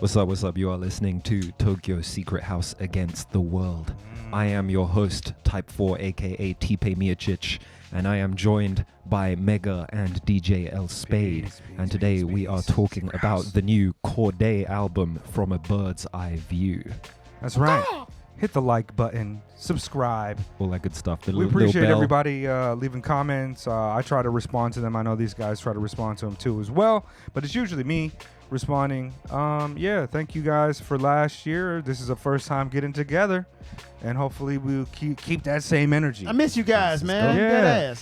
What's up? What's up? You are listening to Tokyo Secret House Against the World. I am your host, Type 4, aka Tipe Miocic, and I am joined by Mega and DJ L Spade. And today we are talking about the new Cordae album, From a Bird's Eye View. That's right. Hit the like button, subscribe. All that good stuff. We appreciate everybody leaving comments. I try to respond to them. I know these guys try to respond to them too as well, but it's usually me responding. Yeah, thank you guys for last year. This is the first time getting together, and hopefully we'll keep that same energy. I miss you guys, man. Yeah.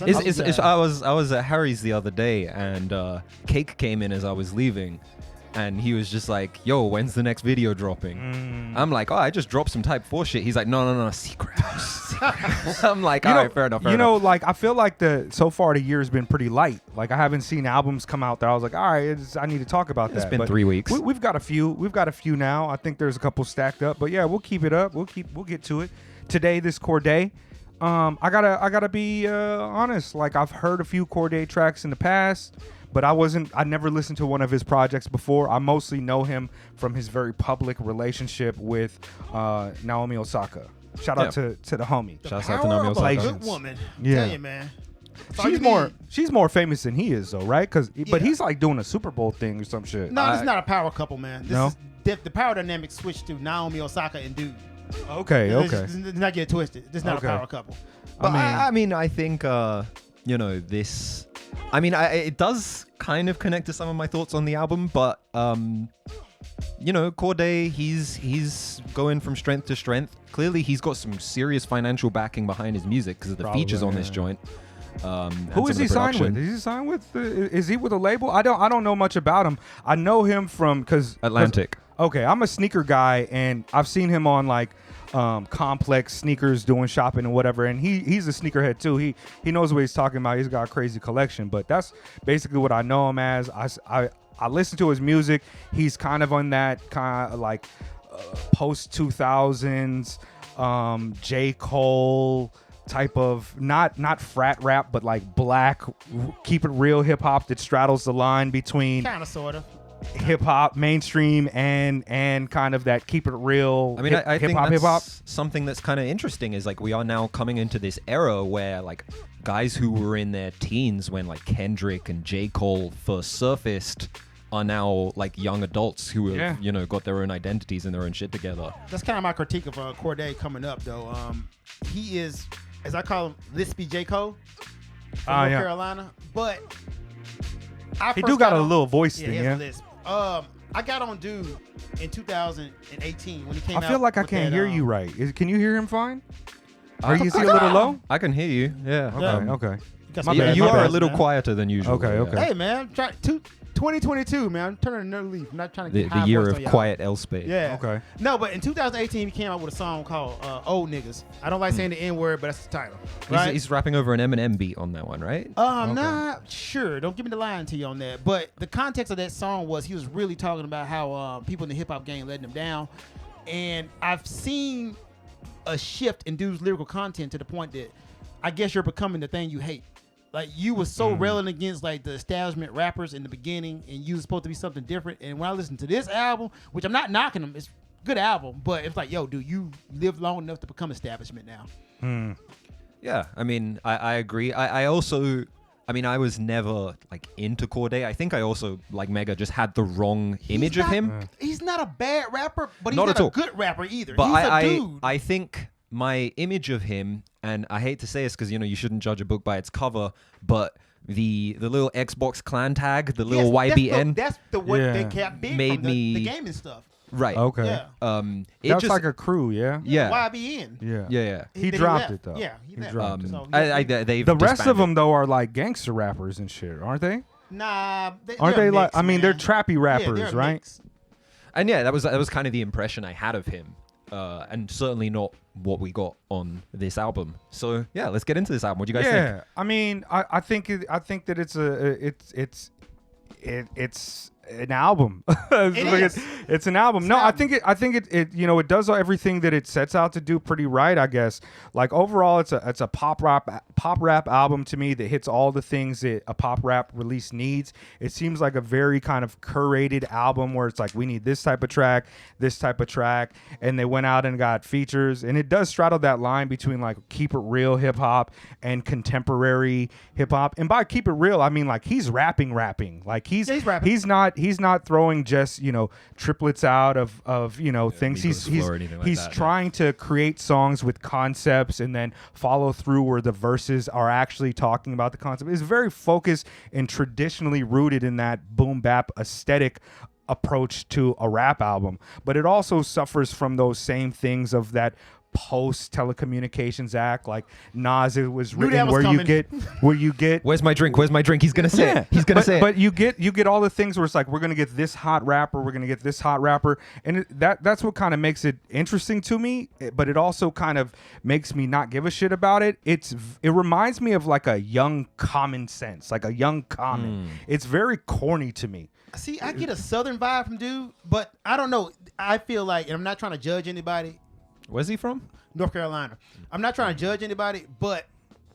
I was at Harry's the other day, and Cake came in as I was leaving. And he was just like, yo, when's the next video dropping? I'm like, oh, I just dropped some Type 4 shit. He's like, no, Secret House. I'm like, all right, fair enough. Like, I feel like so far the year has been pretty light. Like, I haven't seen albums come out that I was like, all right, I need to talk about that. It's been 3 weeks. We've got a few. We've got a few now. I think there's a couple stacked up. But yeah, we'll keep it up. We'll get to it. Today, this Cordae. I gotta be honest. Like, I've heard a few Cordae tracks in the past, but I never listened to one of his projects before. I mostly know him from his very public relationship with Naomi Osaka. Shout out to the homie. Shout out to Naomi Osaka. Good woman. Yeah. Tell you, man. She's more famous than he is, though, right? But he's like doing a Super Bowl thing or some shit. No, this is not a power couple, man. No? The power dynamic switched to Naomi Osaka and Dude. Okay. Let's not get it twisted. This is not a power couple. But I think this. I mean, it does kind of connect to some of my thoughts on the album, but Cordae, he's going from strength to strength. Clearly, he's got some serious financial backing behind his music because of the features on this joint. Who is he signed with? Is he signed with? Is he with a label? I don't know much about him. I know him from Atlantic. Okay, I'm a sneaker guy, and I've seen him on like Complex Sneakers doing shopping and whatever, and he's a sneakerhead too. He knows what he's talking about. He's got a crazy collection, but that's basically what I know him as. I listen to his music. He's kind of on that kind of like post 2000s J. Cole type of not frat rap, but like black, keep it real hip hop that straddles the line between kind of sort of hip hop mainstream and kind of that keep it real. I mean, I think that's something that's kind of interesting is like we are now coming into this era where like guys who were in their teens when like Kendrick and J. Cole first surfaced are now like young adults who have got their own identities and their own shit together. That's kind of my critique of Cordae coming up though. He is, as I call him, Lispy J. Cole from North Carolina, but he do got a little voice thing, yeah. Lisp. I got on Dude in 2018 when he came out. I feel like I can't hear you right. Can you hear him fine? Is he a little low? I can hear you. Yeah. Okay. You are a little quieter than usual. Okay. Hey, man. 2022, man. I'm turning another leaf. I'm not trying to get the year of quiet L Spade. Yeah. Okay. No, but in 2018, he came out with a song called Old Niggas. I don't like saying the N-word, but that's the title. Right? He's rapping over an Eminem beat on that one, right? I'm not sure. Don't give me the line to you on that. But the context of that song was he was really talking about how people in the hip-hop game letting him down. And I've seen a shift in Dude's lyrical content to the point that I guess you're becoming the thing you hate. Like, you were so railing against, like, the establishment rappers in the beginning, and you was supposed to be something different. And when I listen to this album, which I'm not knocking them, it's a good album, but it's like, yo, dude, you lived long enough to become establishment now. Yeah, I mean, I agree. I also, I was never, like, into Cordae. I think I also, like Mega, just had the wrong image of him. He's not a bad rapper, but he's not a good rapper either. But he's a dude. I think my image of him, and I hate to say this because you shouldn't judge a book by its cover, but the little Xbox clan tag, the little YBN, that's the what they kept big made from the gaming stuff. Right. Okay. Yeah. That's like a crew, yeah. Yeah. YBN. Yeah. He dropped it though. Yeah. He dropped it. The rest of them though are like gangster rappers and shit, aren't they? Nah. Aren't they like? Mix, I mean, man. they're trappy rappers, right? Mix. And yeah, that was kind of the impression I had of him. And certainly not what we got on this album. So yeah, let's get into this album. What do you guys think? Yeah, I mean, I think that it's an album. It's an album. I think it does everything that it sets out to do pretty right, I guess. Like overall, it's a pop pop rap album to me that hits all the things that a pop rap release needs. It seems like a very kind of curated album where it's like, we need this type of track, and they went out and got features, and it does straddle that line between like keep it real hip hop and contemporary hip hop. And by keep it real, I mean like he's rapping, like he's rapping. He's not throwing just, you know, triplets out of things. He's trying to create songs with concepts and then follow through where the verses are actually talking about the concept. It's very focused and traditionally rooted in that boom bap aesthetic approach to a rap album, but it also suffers from those same things of that post Telecommunications Act, like Nas, it was written where you get where's my drink he's gonna say it. He's gonna say it. But you get all the things where it's like, we're gonna get this hot rapper, and that's what kind of makes it interesting to me, but it also kind of makes me not give a shit about it. It reminds me of like a young Common Sense, like a young Common. It's very corny to me. See, I get a southern vibe from dude, but I don't know. I feel like, and I'm not trying to judge anybody. Where's he from? North Carolina. I'm not trying to judge anybody, but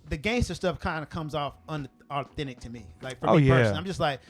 the gangster stuff kind of comes off unauthentic to me. Like for me personally, I'm just like,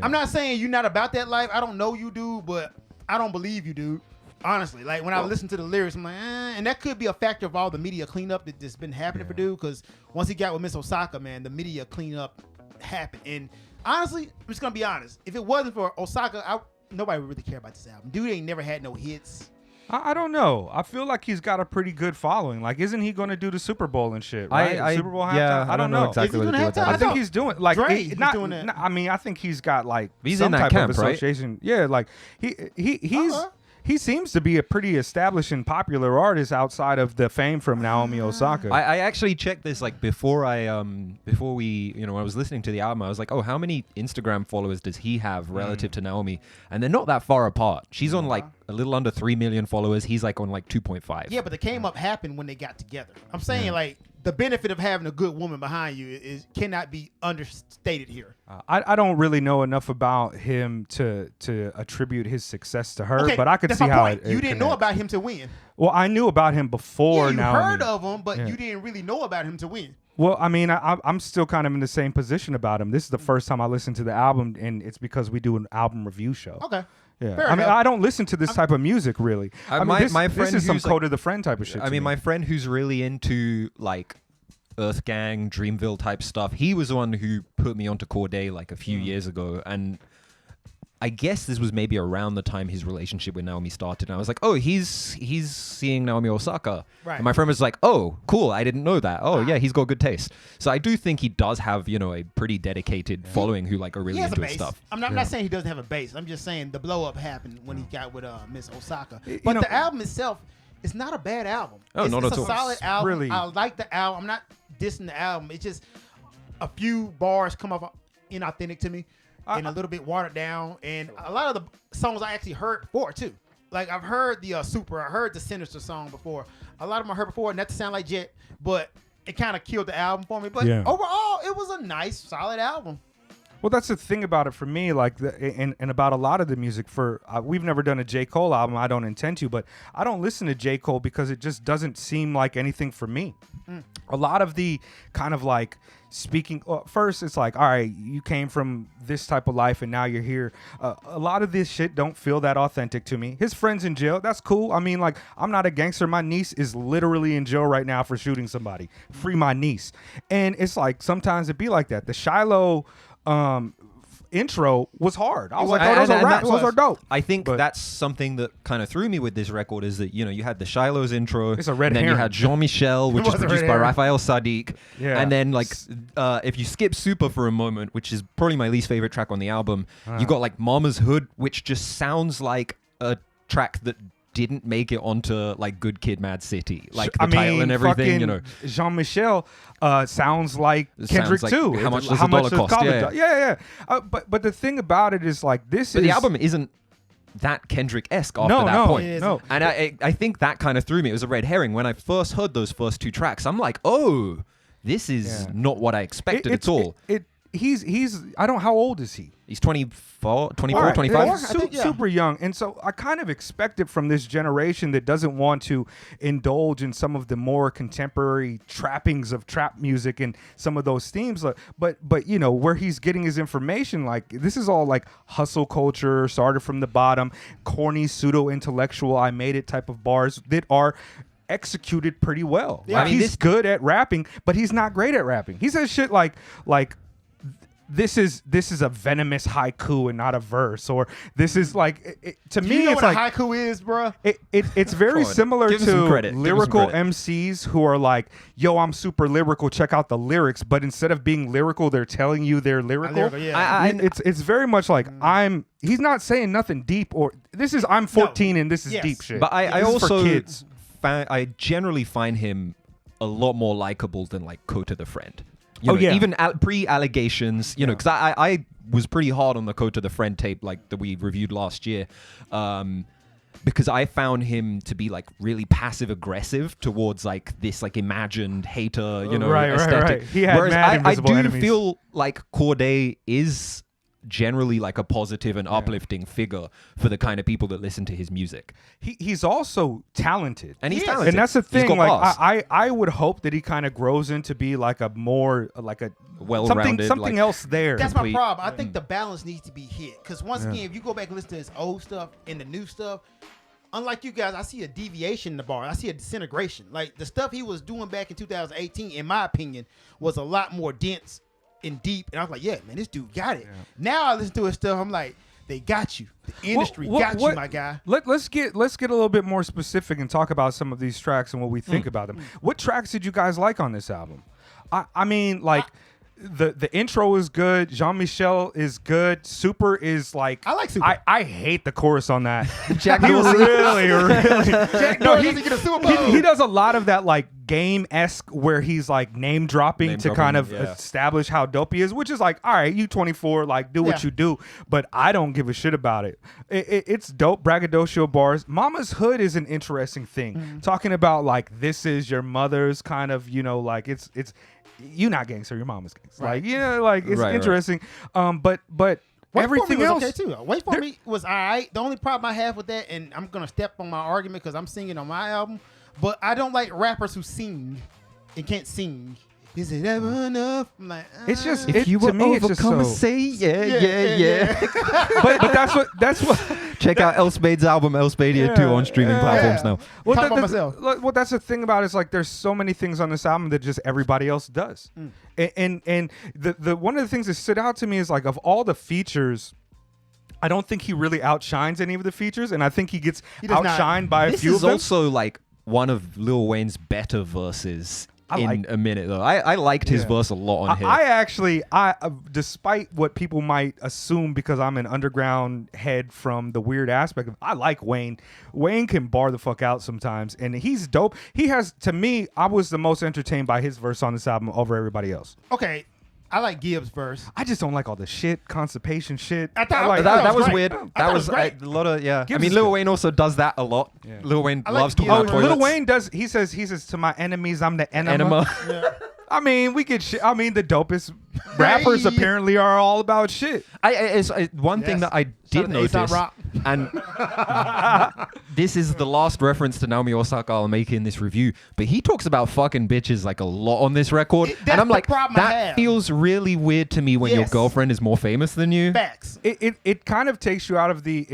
I'm not saying you're not about that life. I don't know you, dude, but I don't believe you, dude. Honestly, like when I listen to the lyrics, I'm like, and that could be a factor of all the media cleanup that's been happening for dude. Because once he got with Miss Osaka, man, the media cleanup happened. And honestly, I'm just gonna be honest. If it wasn't for Osaka, nobody would really care about this album. Dude ain't never had no hits. I don't know. I feel like he's got a pretty good following. Like, isn't he going to do the Super Bowl and shit? Right? Super Bowl halftime. Yeah, I don't know exactly what to do with that. I think he's doing like Drake, doing that. I mean, I think he's got like he's some in that type camp, of association. Right? Yeah, like he seems to be a pretty established and popular artist outside of the fame from Naomi Osaka. I actually checked this like before we when I was listening to the album, I was like, oh, how many Instagram followers does he have relative to Naomi? And they're not that far apart. She's on like a little under 3 million followers. He's like on like 2.5. Yeah, but the came up happened when they got together. I'm saying like the benefit of having a good woman behind you cannot be understated here. I don't really know enough about him to attribute his success to her, but I could that's see my how point. You didn't know about him to win. Well, I knew about him before. You Naomi. heard of him, but you didn't really know about him to win. Well, I mean, I'm still kind of in the same position about him. This is the first time I listened to the album, and it's because we do an album review show. Okay. Yeah, Fair I mean, enough. I don't listen to this type of music really. I mean, my friend this is some who's Code of the Friend type of shit. I mean, my friend who's really into like Earth Gang, Dreamville type stuff. He was the one who put me onto Cordae like a few years ago, and I guess this was maybe around the time his relationship with Naomi started. And I was like, oh, he's seeing Naomi Osaka. Right. And my friend was like, oh, cool, I didn't know that. Oh, yeah, he's got good taste. So I do think he does have, a pretty dedicated following who like are really into his stuff. I'm not saying he doesn't have a base. I'm just saying the blow up happened when he got with Miss Osaka. But the album itself is not a bad album. Oh, not at all. It's a solid album. Really? I like the album. I'm not dissing the album. It's just a few bars come off inauthentic to me. And a little bit watered down, and a lot of the songs I actually heard before too. Like I've heard the Super, I heard the Sinister song before. A lot of them I heard before, not to sound like Jet, but it kind of killed the album for me. But overall, it was a nice, solid album. Well, that's the thing about it for me, like, and about a lot of the music. We've never done a J. Cole album. I don't intend to, but I don't listen to J. Cole because it just doesn't seem like anything for me. A lot of the kind of like speaking, first it's like, all right, you came from this type of life and now you're here. A lot of this shit don't feel that authentic to me. His friend's in jail. That's cool. I mean, like, I'm not a gangster. My niece is literally in jail right now for shooting somebody. Free my niece. And it's like, sometimes it be like that. The Shiloh intro was hard. I was like, oh, those are raps. Those are dope. I think that's something that kind of threw me with this record is that, you had the Shiloh's intro. It's a red and then herring. you had Jean-Michel, which is produced by Raphael Sadiq. Yeah. And then, like, if you skip Super for a moment, which is probably my least favorite track on the album, you got, like, Mama's Hood, which just sounds like a track that didn't make it onto like Good Kid, Mad City, like the title and everything. Jean-Michel sounds like Kendrick like too. How much does a dollar cost? Yeah. But the thing about it is like this. But the album isn't that Kendrick-esque after that point. No. And I think that kind of threw me. It was a red herring when I first heard those first two tracks. I'm like, oh, this is not what I expected at all. he's I don't how old is he? He's 24, All right, 25. yeah, I think, yeah. super young. And so I kind of expect it from this generation that doesn't want to indulge in some of the more contemporary trappings of trap music and some of those themes. But you know, where he's getting his information, like this is all like hustle culture, started from the bottom, corny, pseudo-intellectual, I made it type of bars that are executed pretty well. Yeah. Like, I mean, he's good at rapping, but he's not great at rapping. He says shit like this is a venomous haiku and not a verse, or this is like to Do me you know it's what like a haiku is, bro? it's very Come on. similar Give him some to credit. Give him some lyrical credit. MCs who are like, yo, I'm super lyrical, check out the lyrics, but instead of being lyrical, they're telling you they're lyrical. Lyrical, yeah. It's very much like he's not saying nothing deep, or this is I'm 14 and this is Yes. deep shit. But I This is for also kids. I generally find him a lot more likable than like Kota the Friend. You Oh, know, yeah. even pre-allegations, you know, because I was pretty hard on the Kota the Friend tape like that we reviewed last year, because I found him to be like really passive aggressive towards like this like imagined hater, you know, Right. aesthetic. He had Whereas mad I invisible do enemies. feel like Cordae is generally like a positive and uplifting figure for the kind of people that listen to his music. He's also talented. And he's He is. talented. And that's the He's thing. got Like bars. I would hope that he kind of grows into be like a more like a Well-rounded, something like- else there. That's my complete- problem. I think the balance needs to be hit. Because once again, if you go back and listen to his old stuff and the new stuff, unlike you guys, I see a deviation in the bar. I see a disintegration. Like the stuff he was doing back in 2018, in my opinion, was a lot more dense and deep. And I was like, yeah, man, this dude got it. Now I listen to his stuff, I'm like, they got you. The industry got you, my guy. Let's get a little bit more specific and talk about some of these tracks and what we think about them. What tracks did you guys like on this album? I mean, like the intro is good. Jean-Michel is good. Super is like I like Super. I hate the chorus on that. Jack he Dorsey. really. Jack No, Dorsey doesn't get a Super Bowl. he does a lot of that like game-esque where he's like name dropping Name to dropping, kind of yeah. establish how dope he is, which is like, all right, you 24, like do what Yeah. you do, but I don't give a shit about it. It's dope, braggadocio bars. Mama's Hood is an interesting thing, talking about like this is your mother's kind of, you know, like it's you not gangster, your mama's gangster. Right. Like, you know, like it's Right, right. interesting. But Wait everything for me else, was okay too. Wait for me was all right. The only problem I have with that, and I'm gonna step on my argument because I'm singing on my album, but I don't like rappers who sing and can't sing. Is it ever enough? I'm like, It's just- If It- you to were me, it's just overcome, so- say yeah. but that's what Check out El Spade's album, El Spadia 2 on streaming platforms now. Well, Talk about myself. Well, that's the thing about it, is like there's so many things on this album that just everybody else does, and the one of the things that stood out to me is like of all the features, I don't think he really outshines any of the features, and I think he gets He does not. outshined by a This few is of them. also like one of Lil Wayne's better verses I in like- a minute though. I liked his Yeah. verse a lot on here. I actually, despite what people might assume because I'm an underground head from the weird aspect of, I like Wayne. Wayne can bar the fuck out sometimes, and he's dope. He has, to me, I was the most entertained by his verse on this album over everybody else. okay, I like Gibbs' verse. I just don't like all the shit, constipation shit. I thought- like, that was great. weird. I thought That it was was great. a lot of I Gibbs mean, is Lil good. Wayne also does that a lot. Yeah. Lil Wayne I like loves talking Gibbs' about verse. toilets. Lil Wayne does. He says to my enemies, I'm the enema. Enema. I mean, we get shit. I mean, the dopest rappers Hey. apparently are all about shit. It's one thing Yes. that I did Shout out to A$AP notice, Rock. and this is the last reference to Naomi Osaka I'll make in this review, but he talks about fucking bitches like a lot on this record, That's and I'm the like, problem I that have. feels really weird to me when your Yes. girlfriend is more famous than you. Facts. It kind of takes you out of the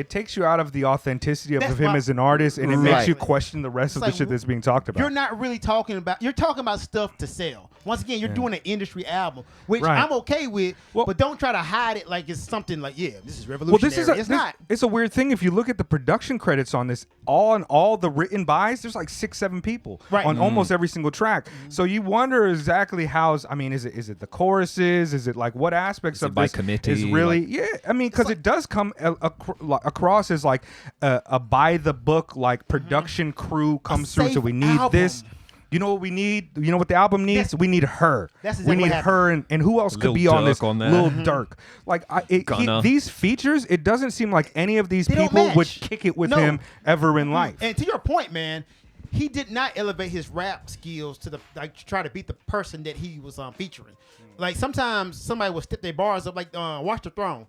authenticity of That's him why- as an artist, and it makes Right. you question the rest It's of like, the shit that's being talked about. You're not really talking about. You're talking about stuff to sell. Once again, you're doing an industry album, which Right. I'm okay with, Well- but don't try to hide it like it's something like, yeah, this is Well, revolutionary. this is It's not. it's a weird thing. If you look at the production credits on this, all the written bys, there's like 6-7 people Right. on almost every single track. So you wonder exactly how's. I mean, is it the choruses? Is it like what aspects Is it of by this committee? is really? Like- Yeah, I mean, because it does come across as like a by the book like production crew comes through. So safe we need album. this. You know what we need? You know what the album needs? That's- We need her. That's we exactly need what her, and who else could Lil be on Durk this? on there. Lil Durk. Like Gunna. these features, it doesn't seem like any of these They don't people would match. kick it with No. him ever in life. And to your point, man, he did not elevate his rap skills to the try to beat the person that he was featuring. Like sometimes somebody will step their bars up, like Watch the Throne.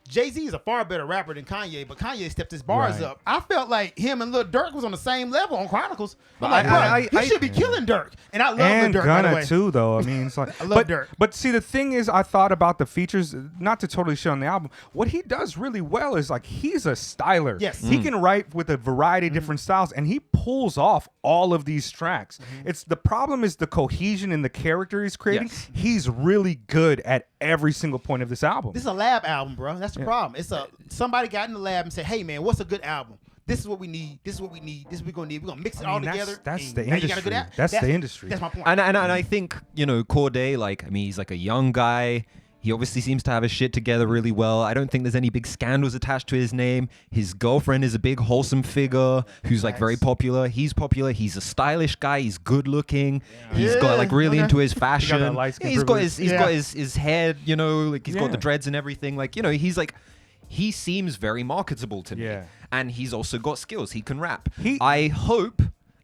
Jay-Z is a far better rapper than Kanye, but Kanye stepped his bars up. I felt like him and Lil Durk was on the same level on Chronicles. I'm like, he should be killing Durk. And I love and Lil Durk, Gunna by the way. too, though. I mean, it's like, I love Durk. But see, the thing is, I thought about the features, not to totally shit on the album. What he does really well is like he's a styler. Yes. He can write with a variety of different styles, and he pulls off all of these tracks. It's the problem is the cohesion in the character he's creating. Yes. He's really good at every single point of this album. This is a lab album, bro. That's the problem. It's somebody got in the lab and said, "Hey, man, what's a good album? This is what we need. This is what we need. This is what we're gonna need. We're gonna mix it all together." That's and the now you got a industry. good album. That's the industry. That's my point. And I think, you know, Cordae, like, I mean, he's like a young guy. He obviously seems to have his shit together really well. I don't think there's any big scandals attached to his name. His girlfriend is a big wholesome figure who's like very popular. He's popular. He's a stylish guy. He's good looking. He's got like really into his fashion. that light skin He's got privilege. his head, you know, like he's got the Yeah. dreads and everything. Like, you know, he's like, he seems very marketable to me. Yeah. And he's also got skills. He can rap. He- I hope,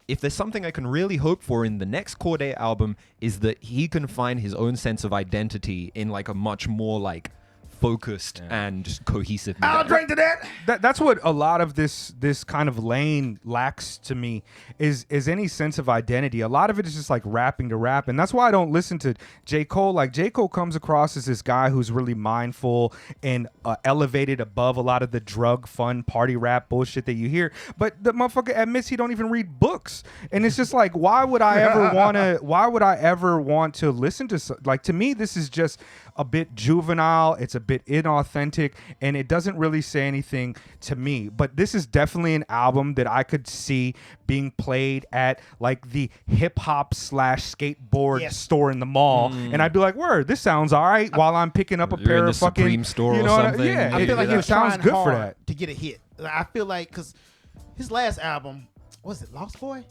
if there's something I can really hope for in the next Cordae album, is that he can find his own sense of identity in like a much more like focused and just cohesive manner. I'll drink to that. That's what a lot of this kind of lane lacks to me is any sense of identity. A lot of it is just like rapping to rap, and that's why I don't listen to J. Cole. Like J. Cole comes across as this guy who's really mindful and elevated above a lot of the drug fun party rap bullshit that you hear. But the motherfucker admits he don't even read books, and it's just like, why would I ever want to? Why would I ever want to listen to like? To me, this is just a bit juvenile. It's a bit inauthentic, and it doesn't really say anything to me. But this is definitely an album that I could see being played at like the hip hop / skateboard store in the mall, and I'd be like, "Word, this sounds all right." While I'm picking up a You're pair in the of fucking Supreme store you or know what something. yeah, I feel like he it was sounds trying good hard for that. to get a hit. Like, I feel like because his last album, was it Lost Boy?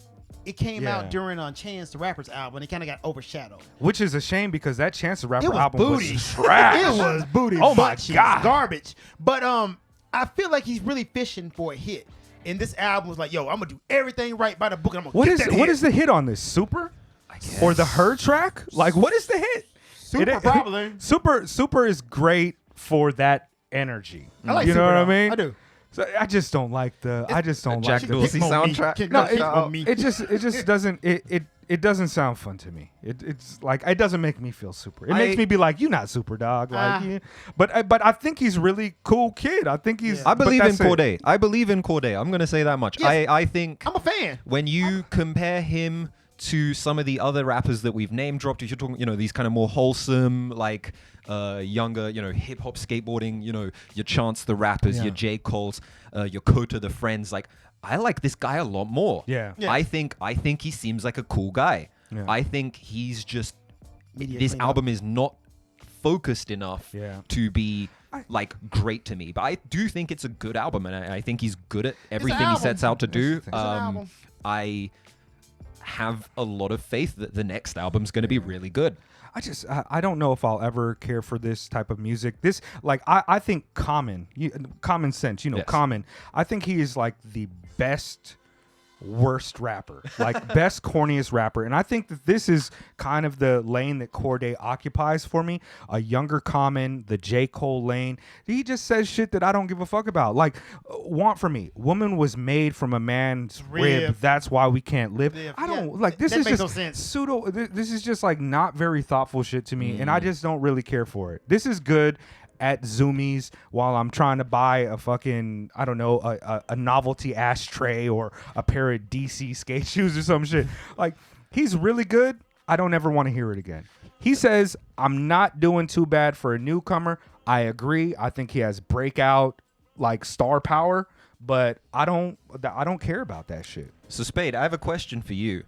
It came Yeah. out during Chance the Rapper's album, and it kind of got overshadowed. Which is a shame because that Chance the Rapper It was album booty. was trash. It was booty. Oh my butt cheeks, God. garbage. But I feel like he's really fishing for a hit. And this album was like, yo, I'm gonna do everything right by the book. And I'm gonna What get is that what hit. is the hit on this? Super? Or the Her track? Like, what is the hit? Super probably. Super is great for that energy. I like you know Super, what I though. mean? I do. So I just don't like the. I just don't Jack like the. Dorsey soundtrack. No, Kick on me. it just doesn't. It doesn't sound fun to me. It's like it doesn't make me feel super. It makes me be like, you not super dog. Like, yeah. But I think he's really cool kid. I think he's. I believe in but that's it. Cordae. I believe in Cordae. I'm gonna say that much. Yes. I think I'm a fan. when you compare him to some of the other rappers that we've name dropped, if you're talking, you know, these kind of more wholesome, like younger, you know, hip hop skateboarding, you know, your Chance the Rappers, Yeah. your J. Cole's, your Kota the Friends, like I like this guy a lot more. Yeah. Yeah. I think he seems like a cool guy. Yeah. I think he's just Media this cleanup. album is not focused enough Yeah. to be like great to me, but I do think it's a good album, and I think he's good at everything he album. sets out to do. It's an album. I have a lot of faith that the next album's going to be really good. I don't know if I'll ever care for this type of music. This like I think Common Sense, you know, Yes. Common. I think he is like the best worst rapper, like best corniest rapper, and I think that this is kind of the lane that Cordae occupies for me. A younger Common, the J. Cole lane. He just says shit that I don't give a fuck about. Like, Want For Me, woman was made from a man's rib. That's why we can't live. Rib. I don't Yeah, like this. that Is makes just no sense. pseudo. This is just like not very thoughtful shit to me, and I just don't really care for it. This is good at Zoomies while I'm trying to buy a fucking, I don't know, a novelty ashtray or a pair of DC skate shoes or some shit. Like, he's really good. I don't ever want to hear it again. He says, I'm not doing too bad for a newcomer. I agree. I think he has breakout, like, star power, but I don't care about that shit. So Spade, I have a question for you.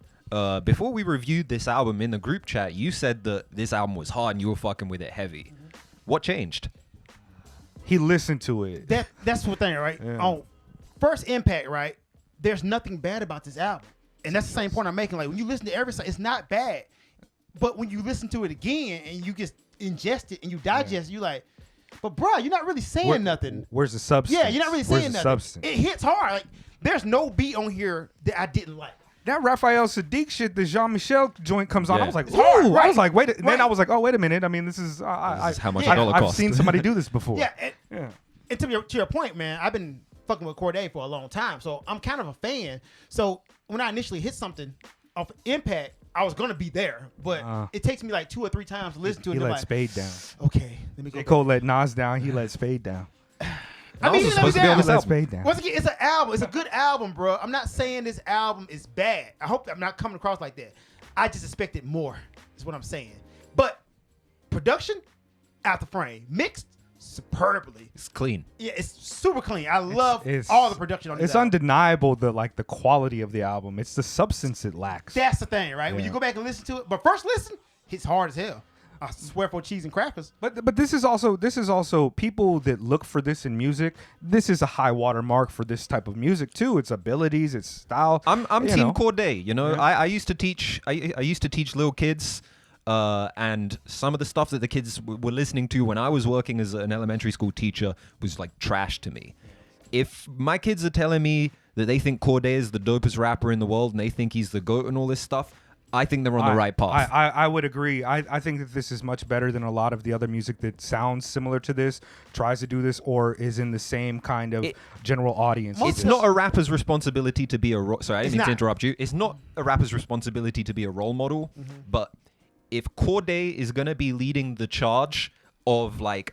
Before we reviewed this album in the group chat, you said that this album was hard and you were fucking with it heavy. What changed? He listened to it. That's the thing, right? Yeah. On first impact, right? There's nothing bad about this album, and that's the same point I'm making. Like when you listen to every song, it's not bad, but when you listen to it again and you just ingest it and you digest it, you like, but bro, you're not really saying nothing. Where's the substance? Yeah, you're not really Where's saying the nothing. substance? It hits hard. Like there's no beat on here that I didn't like. that Raphael Sadiq shit, the Jean-Michel joint comes on. Yeah. I was like, It's hard, ooh. right? I was like, wait. Then Right. I was like, oh, wait a minute. I mean, this is This is how much Yeah. a dollar I've cost. seen somebody do this before. Yeah, Yeah. and to your point, man, I've been fucking with Cordae for a long time, so I'm kind of a fan. So when I initially hit something off Impact, I was gonna be there, but it takes me like 2 or 3 times to listen to it. He and I'm let like, Spade down. okay, let me go. J. Cole let Nas down. He let Spade down. I mean, Nas was he supposed to be on let this He let album. Spade down. Once again, it's an album. It's a good album, bro. I'm not saying this album is bad. I hope I'm not coming across like that. I just expected more, is what I'm saying. But production, out the frame. Mixed superbly. It's clean. Yeah, it's super clean. I love it's- all the production on this It's album. undeniable the quality of the album. It's the substance it lacks. That's the thing, right? When Yeah. you go back and listen to it, but first listen, it's hard as hell. I swear for cheese and crackers. But this is also people that look for this in music. This is a high water mark for this type of music too. Its abilities, its style. I'm you Team know. Cordae. You know, Yeah. I used to teach. I used to teach little kids, and some of the stuff that the kids were listening to when I was working as an elementary school teacher was like trash to me. If my kids are telling me that they think Cordae is the dopest rapper in the world and they think he's the GOAT and all this stuff, I think they're on the right path. I would agree. I think that this is much better than a lot of the other music that sounds similar to this, tries to do this, or is in the same kind of general audience. It's not a rapper's responsibility to be sorry, I didn't It's mean not. to interrupt you. It's not a rapper's responsibility to be a role model, but if Cordae is going to be leading the charge of like,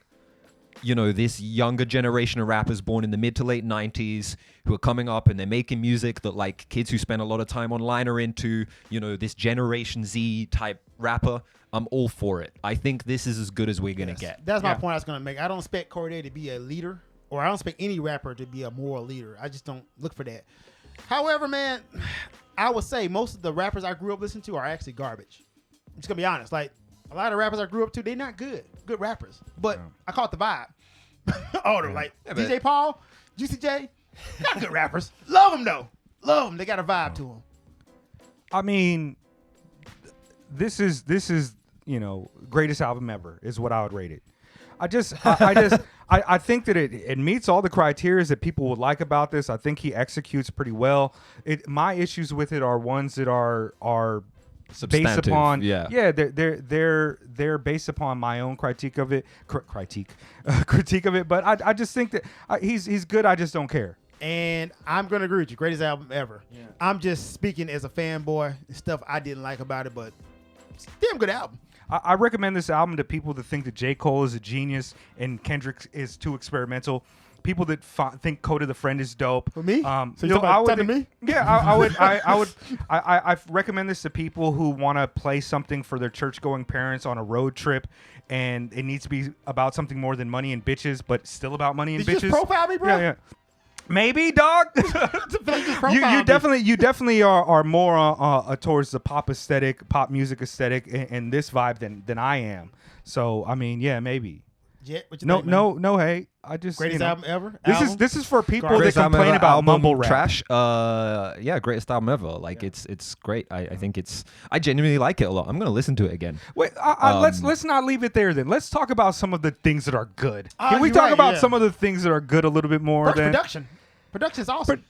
you know, this younger generation of rappers born in the mid to late 90s who are coming up and they're making music that like kids who spend a lot of time online are into, you know, this Generation Z type rapper, I'm all for it. I think this is as good as we're going to get. That's my Yeah. point I was going to make. I don't expect Cordae to be a leader, or I don't expect any rapper to be a moral leader. I just don't look for that. However, man, I would say most of the rappers I grew up listening to are actually garbage. I'm just going to be honest. Like, a lot of rappers I grew up to, they're not good rappers. But I caught the vibe. All of them, like but- DJ Paul, Juicy J, not good rappers. Love them, though. Love them. They got a vibe to them. I mean, this is you know, greatest album ever is what I would rate it. I think that it meets all the criteria that people would like about this. I think he executes pretty well. My issues with it are ones that are based Substantive, upon they're based upon my own critique of it. Critique of it. But I just think that he's good. I just don't care. And I'm going to agree with you. Greatest album ever. Yeah. I'm just speaking as a fanboy. Stuff I didn't like about it, but it's a damn good album. I recommend this album to people that think that J. Cole is a genius and Kendrick is too experimental. People that think Coda the Friend is dope. For me? So you talking to me? Yeah, I recommend this to people who want to play something for their church-going parents on a road trip, and it needs to be about something more than money and bitches, but still about money and Did bitches. you just profile me, bro? Yeah. Maybe, dog. You definitely are more towards the pop music aesthetic, and this vibe than I am. So I mean, yeah, maybe. Jet, what you think, man? No hate. I just Greatest album ever? This is for people that Greatest album complain ever, about album mumble rap. trash. Yeah, greatest album ever. Like it's great. I think I genuinely like it a lot. I'm gonna listen to it again. Wait, let's not leave it there then. Let's talk about some of the things that are good. Oh, Can we you're talk right, about yeah. some of the things that are good a little bit more? First, Then production is awesome.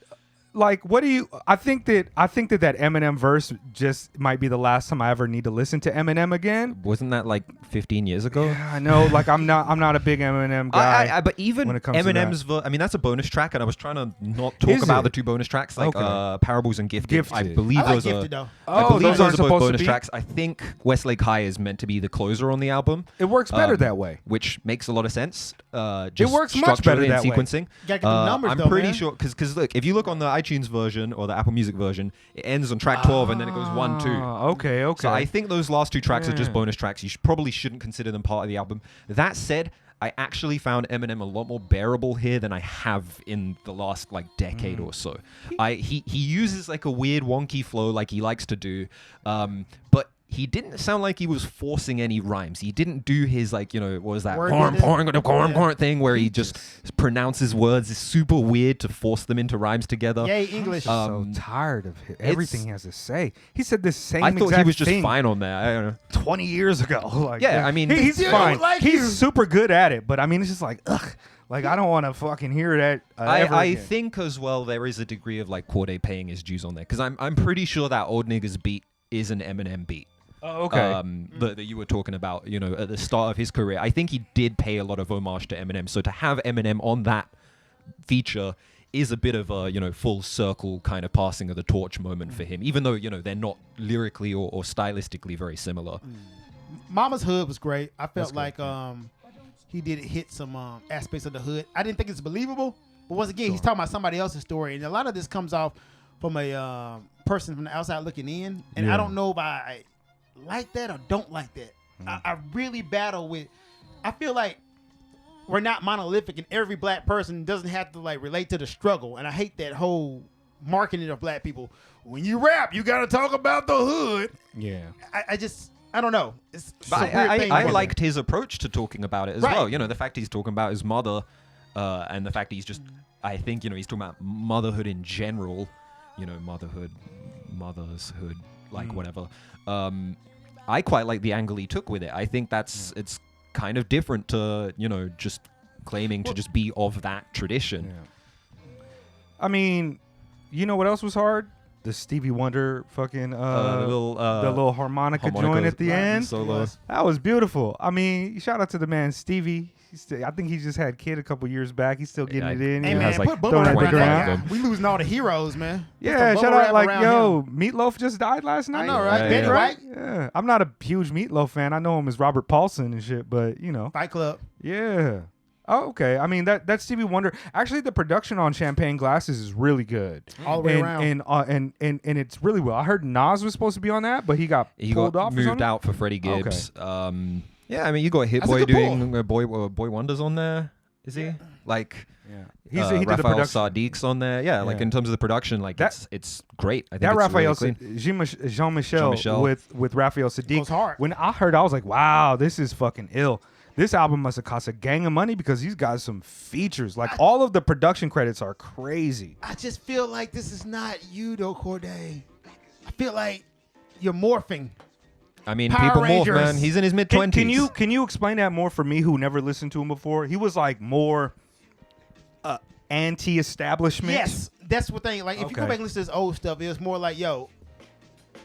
like, what do you? I think that Eminem verse just might be the last time I ever need to listen to Eminem again. Wasn't that like 15 years ago? Yeah, I know. Like, I'm not a big Eminem guy. But even when it comes to Eminem's I mean, that's a bonus track, and I was trying to not talk Is about it? the two bonus tracks, like Okay. Parables and Gifted. I Gifted. believe I like those are. Gifted, though. I Oh, believe those those aren't are both supposed to bonus be? tracks. I think Westlake High is meant to be the closer on the album. It works better um, that way. Which makes a lot of sense. Just works much better structurally and that way. sequencing. Gotta get the numbers, I'm though, pretty man. sure because look, if you look on the iTunes version or the Apple Music version, it ends on track 12 and then it goes 1, 2. Okay. So I think those last two tracks are just Yeah. bonus tracks. You probably shouldn't consider them part of the album. That said, I actually found Eminem a lot more bearable here than I have in the last like decade or so. He uses like a weird wonky flow like he likes to do, but he didn't sound like he was forcing any rhymes. He didn't do his like, you know, what was that Word corn thing where he just pronounces words. It's super weird to force them into rhymes together. Yay, English. so tired of everything he has to say. He said the same. I thought he exact was just thing fine on that. I don't know. 20 years ago. Like, Yeah, I mean, he's Still fine. don't like He's you. super good at it, but I mean, it's just like, ugh. Like, I don't want to fucking hear that. Ever I again. think as well there is a degree of like Cordae paying his dues on there because I'm pretty sure that Old Niggas beat is an Eminem beat. Oh, okay. That you were talking about, you know, at the start of his career. I think he did pay a lot of homage to Eminem. So to have Eminem on that feature is a bit of a, you know, full circle kind of passing of the torch moment for him, even though, you know, they're not lyrically or stylistically very similar. Mama's Hood was great. I felt That's like he did hit some aspects of the hood. I didn't think it's believable, but once again, he's talking about somebody else's story, and a lot of this comes off from a person from the outside looking in, and Yeah. I don't know if I like that or don't like that. I really battle with. I feel like we're not monolithic, and every black person doesn't have to like relate to the struggle, and I hate that whole marketing of black people. When you rap, you got to talk about the hood. Yeah. I don't know. It's But a weird thing. I liked his approach to talking about it as Right. well. You know, the fact he's talking about his mother, and the fact he's just, I think, you know, he's talking about motherhood in general. You know, mothershood, like whatever. I quite like the angle he took with it. I think it's kind of different to, you know, just claiming to just be of that tradition. Yeah. I mean, you know what else was hard? The Stevie Wonder fucking The little harmonica joint at the end. Solo. That was beautiful. I mean, shout out to the man Stevie. I think he just had a kid a couple years back. He's still getting it in. Hey you know? man, has, like, put bubble throwing wrap it around that around. guy. We losing all the heroes, man. Yeah, Put shout bubble out wrap like, around yo, him. Meatloaf just died last night. I know, right? Yeah, Betty yeah. White, Yeah, I'm not a huge Meatloaf fan. I know him as Robert Paulson and shit, but you know, Fight Club. yeah. Oh, okay. I mean that Stevie Wonder. Actually, the production on Champagne Glasses is really good. All the way around. And it's really well. I heard Nas was supposed to be on that, but he got He pulled got off. or moved something? out for Freddie Gibbs. Yeah, I mean, you got Hit That's a Boy good doing Boy Wonders on there. Is he? Like, Yeah, he did the Raphael production. Sadiq's on there. Yeah, like Yeah. in terms of the production, like it's great. I think That it's Raphael really clean. Jean-Michel Jean-Michel. with Raphael Sadiq. Goes hard. When I heard, I was like, wow, this is fucking ill. This album must have cost a gang of money because he's got some features. Like all of the production credits are crazy. I just feel like this is not you, though, Cordae. I feel like you're morphing. I mean, Power people morph, Rangers. man. He's in his mid 20s. Can you explain that more for me who never listened to him before? He was like more anti-establishment. Yes, that's what thing. Like if you go Okay. back and listen to this old stuff, it was more like, yo,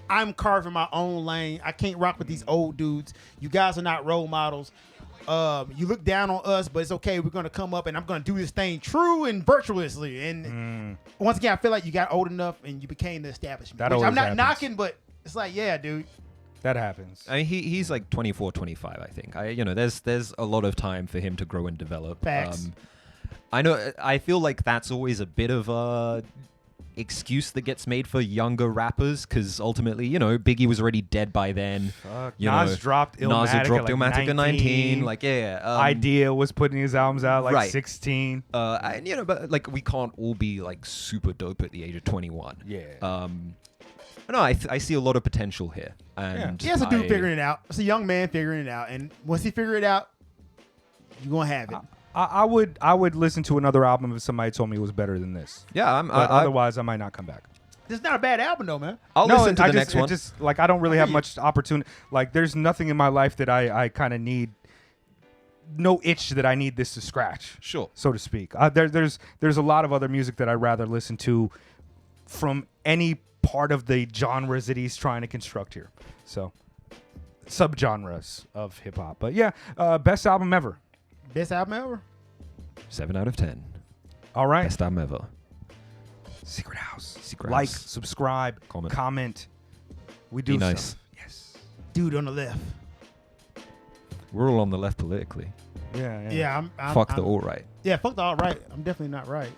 I'm carving my own lane. I can't rock with these old dudes. You guys are not role models. You look down on us, but it's okay. We're gonna come up and I'm gonna do this thing true and virtuously. And once again, I feel like you got old enough and you became the establishment. That Which I'm always not happens. knocking, but it's like, yeah, dude. That happens. I mean, he's like 24, 25, I think. There's a lot of time for him to grow and develop. Facts. I know. I feel like that's always a bit of a excuse that gets made for younger rappers because ultimately, you know, Biggie was already dead by then. Fuck. You Nas know, dropped Nas Illmatic had dropped at like Illmatic at 19. Like, yeah. Idea was putting his albums out like Right. 16. And, you know, but like we can't all be like super dope at the age of 21. Yeah. No, I see a lot of potential here. And He has a dude figuring it out. It's a young man figuring it out. And once he figure it out, you're gonna have it. I would listen to another album if somebody told me it was better than this. Yeah, But otherwise, I might not come back. It's not a bad album though, man. I'll No, listen to I the just, next one. It just like I don't really have much opportunity. Like there's nothing in my life that I kind of need. No itch that I need this to scratch. Sure. So to speak. There's a lot of other music that I'd rather listen to from any part of the genres that he's trying to construct here. So subgenres of hip hop. But yeah, best album ever. Best album ever. 7 out of 10. All right. Best album ever. Secret House. Secret Like, House. subscribe, Comment. We do Be nice. stuff. Yes. Dude on the left. We're all on the left politically. Yeah. Yeah, I'm Fuck I'm, the all right. Yeah, fuck the all right. I'm definitely not right.